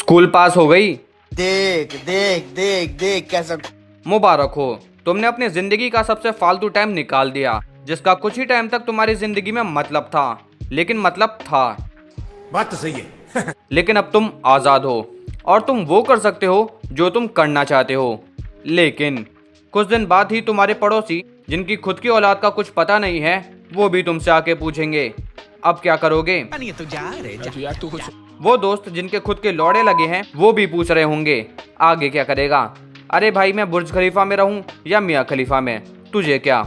School पास हो गई। देख देख देख देख कैसा। मुबारक हो, तुमने अपनी जिंदगी का सबसे फालतू टाइम निकाल दिया, जिसका कुछ ही टाइम तक तुम्हारी जिंदगी में मतलब था। लेकिन मतलब था। बात तो सही है। लेकिन अब तुम आज़ाद हो और तुम वो कर सकते हो जो तुम करना चाहते हो। लेकिन कुछ दिन बाद ही तुम्हारे पड़ोसी, जिनकी खुद की औलाद का कुछ पता नहीं है, वो भी तुमसे आके पूछेंगे अब क्या करोगे। वो दोस्त जिनके खुद के लौड़े लगे हैं, वो भी पूछ रहे होंगे आगे क्या करेगा। अरे भाई, मैं बुर्ज खलीफा में रहूं या मियाँ खलीफा में, तुझे क्या।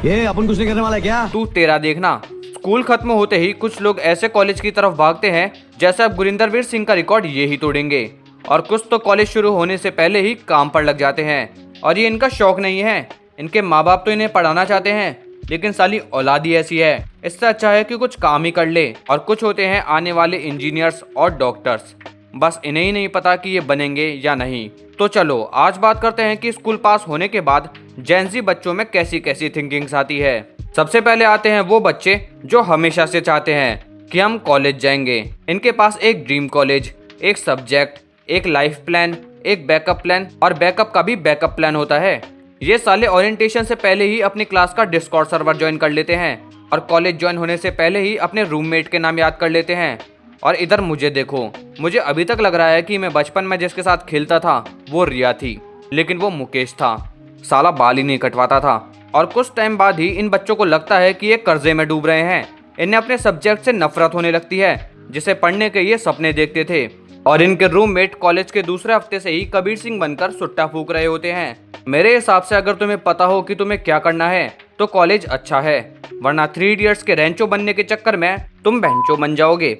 ये अपन कुछ नहीं करने वाला है क्या? तू तेरा देखना। स्कूल खत्म होते ही कुछ लोग ऐसे कॉलेज की तरफ भागते हैं जैसे अब गुरिंदरवीर सिंह का रिकॉर्ड ये ही तोड़ेंगे, और कुछ तो कॉलेज शुरू होने से पहले ही काम पर लग जाते हैं। और ये इनका शौक नहीं है, इनके माँ बाप तो इन्हें पढ़ाना चाहते हैं, लेकिन साली औलाद ही ऐसी है। इससे अच्छा है कि कुछ काम ही कर ले। और कुछ होते हैं आने वाले इंजीनियर्स और डॉक्टर्स, बस इन्हें ही नहीं पता कि ये बनेंगे या नहीं। तो चलो आज बात करते हैं कि स्कूल पास होने के बाद जेनजी बच्चों में कैसी कैसी थिंकिंग्स आती है। सबसे पहले आते हैं वो बच्चे जो हमेशा से चाहते हैं कि हम कॉलेज जाएंगे। इनके पास एक ड्रीम कॉलेज, एक सब्जेक्ट, एक लाइफ प्लान, एक बैकअप प्लान, और बैकअप का भी बैकअप प्लान होता है। ये साले ओरिएंटेशन से पहले ही अपनी क्लास का डिस्कॉर्ड सर्वर ज्वाइन कर लेते हैं, और कॉलेज ज्वाइन होने से पहले ही अपने रूममेट के नाम याद कर लेते हैं। और इधर मुझे देखो, मुझे अभी तक लग रहा है कि मैं बचपन में जिसके साथ खेलता था वो रिया थी, लेकिन वो मुकेश था। साला बाल ही नहीं कटवाता था। और कुछ टाइम बाद ही इन बच्चों को लगता है कि ये कर्जे में डूब रहे हैं। इन्हें अपने सब्जेक्ट से नफरत होने लगती है जिसे पढ़ने के ये सपने देखते थे। और इनके रूममेट कॉलेज के दूसरे हफ्ते से ही कबीर सिंह बनकर सुट्टा फूक रहे होते हैं। मेरे हिसाब से अगर तुम्हें पता हो कि तुम्हें क्या करना है तो कॉलेज अच्छा है, वरना 3 इडियट्स के रेंचो बनने के चक्कर में तुम बेंचो बन जाओगे।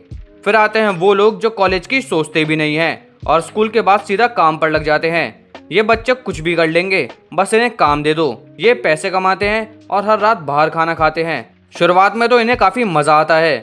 फिर आते हैं वो लोग जो कॉलेज की सोचते भी नहीं हैं और स्कूल के बाद सीधा काम पर लग जाते हैं। ये बच्चे कुछ भी कर लेंगे, बस इन्हें काम दे दो। ये पैसे कमाते हैं और हर रात बाहर खाना खाते हैं। शुरुआत में तो इन्हें काफ़ी मज़ा आता है,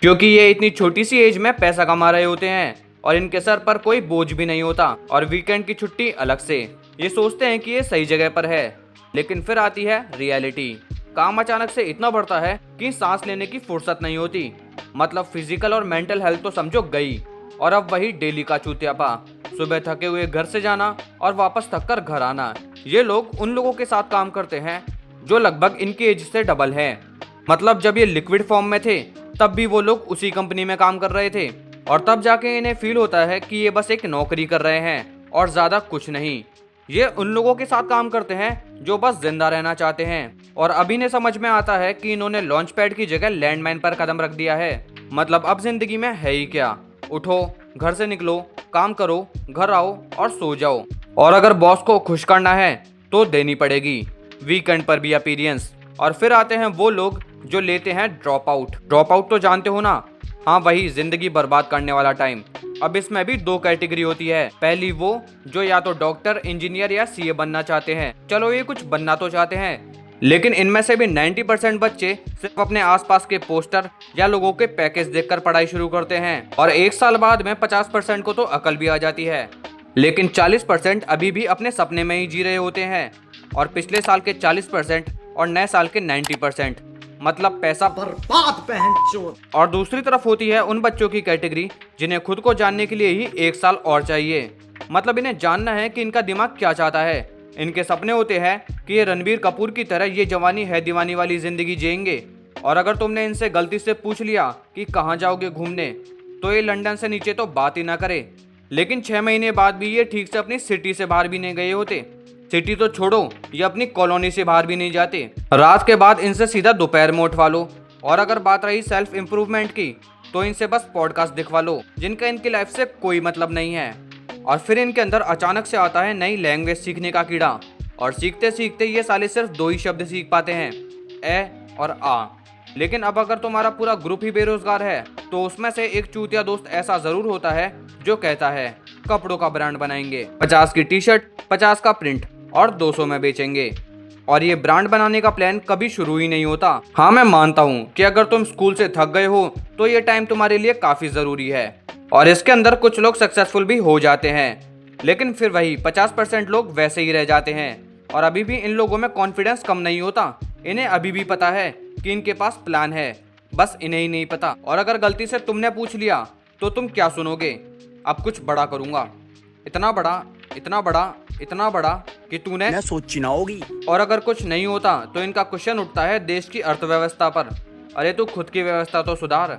क्योंकि ये इतनी छोटी सी एज में पैसा कमा रहे होते हैं और इनके सर पर कोई बोझ भी नहीं होता, और वीकेंड की छुट्टी अलग से। ये सोचते हैं कि ये सही जगह पर है। लेकिन फिर आती है रियलिटी। काम अचानक से इतना बढ़ता है कि सांस लेने की फुर्सत नहीं होती। मतलब फिजिकल और मेंटल हेल्थ तो समझो गई, और अब वही डेली का चूतियापा। सुबह थके हुए घर से जाना और वापस थक कर घर आना। ये लोग उन लोगों के साथ काम करते हैं जो लगभग इनकी एज से डबल है। मतलब जब ये लिक्विड फॉर्म में थे तब भी वो लोग उसी कंपनी में काम कर रहे थे, और तब जाके इन्हें फील होता है कि ये बस एक नौकरी कर रहे हैं और ज़्यादा कुछ नहीं। ये उन लोगों के साथ काम करते हैं जो बस जिंदा रहना चाहते हैं। और अभी इन्हें समझ में आता है कि इन्होंने लॉन्च पैड की जगह लैंडमाइन पर कदम रख दिया है। मतलब अब जिंदगी में है ही क्या, उठो, घर से निकलो, काम करो, घर आओ और सो जाओ। और अगर बॉस को खुश करना है तो देनी पड़ेगी, वीकेंड पर भी अपीयरेंस। और फिर आते हैं वो लोग जो लेते हैं ड्रॉप आउट। ड्रॉप आउट तो जानते हो ना, हाँ वही जिंदगी बर्बाद करने वाला टाइम। अब इसमें भी 2 कैटेगरी होती है। पहली वो जो या तो डॉक्टर, इंजीनियर या सीए बनना चाहते हैं। चलो ये कुछ बनना तो चाहते हैं, लेकिन इनमें से भी 90% बच्चे सिर्फ अपने आसपास के पोस्टर या लोगों के पैकेज देखकर पढ़ाई शुरू करते हैं, और 1 साल बाद में 50% को तो अकल भी आ जाती है। लेकिन 40% अभी भी अपने सपने में ही जी रहे होते हैं, और पिछले साल के 40% और नए साल के 90%। मतलब पैसा बर्बाद पहन। और दूसरी तरफ होती है उन बच्चों की कैटेगरी जिन्हें खुद को जानने के लिए ही 1 साल और चाहिए। मतलब इन्हें जानना है कि इनका दिमाग क्या चाहता है। इनके सपने होते हैं कि ये रणबीर कपूर की तरह ये जवानी है दीवानी वाली जिंदगी जिएंगे। और अगर तुमने इनसे गलती से पूछ लिया कि कहाँ जाओगे घूमने, तो ये लंदन से नीचे तो बात ही ना करे। लेकिन 6 महीने बाद भी ये ठीक से अपनी सिटी से बाहर भी नहीं गए होते। सिटी तो छोड़ो, ये अपनी कॉलोनी से बाहर भी नहीं जाते। रात के बाद इनसे सीधा दोपहर में उठवा लो। और अगर बात रही सेल्फ इम्प्रूवमेंट की, तो इनसे बस पॉडकास्ट दिखवा लो जिनका इनकी लाइफ से कोई मतलब नहीं है। और फिर इनके अंदर अचानक से आता है नई लैंग्वेज सीखने का कीड़ा, और सीखते सीखते ये साले सिर्फ 2 ही शब्द सीख पाते हैं, ए और आ। लेकिन अब अगर तुम्हारा पूरा ग्रुप ही बेरोजगार है तो उसमें से एक चूतिया दोस्त ऐसा जरूर होता है जो कहता है कपड़ों का ब्रांड बनाएंगे, 50 की टी शर्ट, 50 का प्रिंट और 200 में बेचेंगे। और ये ब्रांड बनाने का प्लान कभी शुरू ही नहीं होता। हाँ मैं मानता हूँ कि अगर तुम स्कूल से थक गए हो तो ये टाइम तुम्हारे लिए काफी जरूरी है, और इसके अंदर कुछ लोग सक्सेसफुल भी हो जाते हैं। लेकिन फिर वही 50% लोग वैसे ही रह जाते हैं, और अभी भी इन लोगों में कॉन्फिडेंस कम नहीं होता। इन्हें अभी भी पता है कि इनके पास प्लान है, बस इन्हें ही नहीं पता। और अगर गलती से तुमने पूछ लिया तो तुम क्या सुनोगे? अब कुछ बड़ा करूँगा, इतना बड़ा, इतना बड़ा, इतना बड़ा कि तूने मैं सोची ना होगी। और अगर कुछ नहीं होता तो इनका क्वेश्चन उठता है देश की अर्थव्यवस्था पर। अरे तू खुद की व्यवस्था तो सुधार।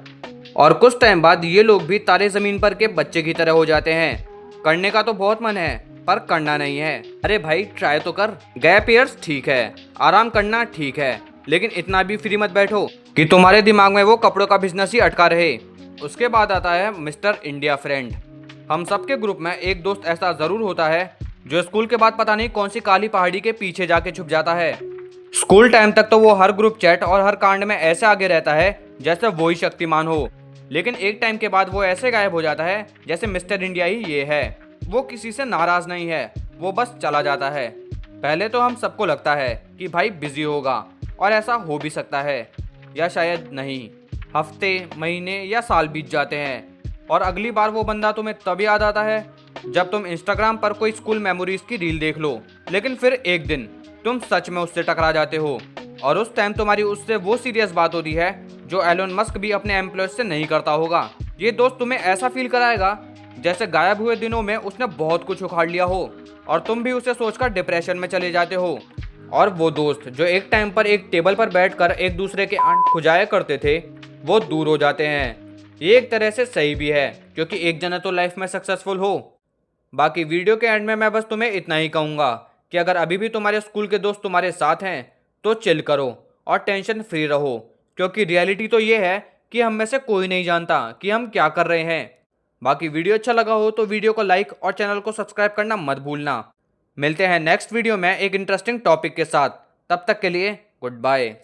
और कुछ टाइम बाद ये लोग भी तारे जमीन पर के बच्चे की तरह हो जाते हैं। करने का तो बहुत मन है पर करना नहीं है। अरे भाई ट्राई तो कर। गैप ईयर्स ठीक है, आराम करना ठीक है, लेकिन इतना भी फ्री मत बैठो कि तुम्हारे दिमाग में वो कपड़ों का बिजनेस ही अटका रहे। उसके बाद आता है मिस्टर इंडिया फ्रेंड। हम सबके ग्रुप में एक दोस्त ऐसा जरूर होता है जो स्कूल के बाद पता नहीं कौन सी काली पहाड़ी के पीछे जाके छुप जाता है। स्कूल टाइम तक तो वो हर ग्रुप चैट और हर कांड में ऐसे आगे रहता है जैसे वो ही शक्तिमान हो, लेकिन एक टाइम के बाद वो ऐसे गायब हो जाता है जैसे मिस्टर इंडिया ही ये है। वो किसी से नाराज नहीं है, वो बस चला जाता है। पहले तो हम सबको लगता है कि भाई बिजी होगा, और ऐसा हो भी सकता है या शायद नहीं। हफ्ते, महीने या साल बीत जाते हैं और अगली बार वो बंदा तुम्हें तब याद आता है जब तुम इंस्टाग्राम पर कोई स्कूल मेमोरीज की रील देख लो। लेकिन फिर एक दिन तुम सच में उससे टकरा जाते हो, और उस टाइम तुम्हारी उससे वो सीरियस बात होती है जो एलोन मस्क भी अपने एम्प्लॉयज से नहीं करता होगा। ये दोस्त तुम्हें ऐसा फील कराएगा जैसे गायब हुए दिनों में उसने बहुत कुछ उखाड़ लिया हो, और तुम भी उसे सोचकर डिप्रेशन में चले जाते हो। और वो दोस्त जो एक टाइम पर एक टेबल पर बैठकर एक दूसरे के आंट खुजाया करते थे, वो दूर हो जाते हैं। ये एक तरह से सही भी है, क्योंकि एक जना तो लाइफ में सक्सेसफुल हो। बाकी वीडियो के एंड में मैं बस तुम्हें इतना ही कहूँगा कि अगर अभी भी तुम्हारे स्कूल के दोस्त तुम्हारे साथ हैं तो चिल करो और टेंशन फ्री रहो, क्योंकि रियलिटी तो ये है कि हम में से कोई नहीं जानता कि हम क्या कर रहे हैं। बाकी वीडियो अच्छा लगा हो तो वीडियो को लाइक और चैनल को सब्सक्राइब करना मत भूलना। मिलते हैं नेक्स्ट वीडियो में एक इंटरेस्टिंग टॉपिक के साथ। तब तक के लिए गुड बाय।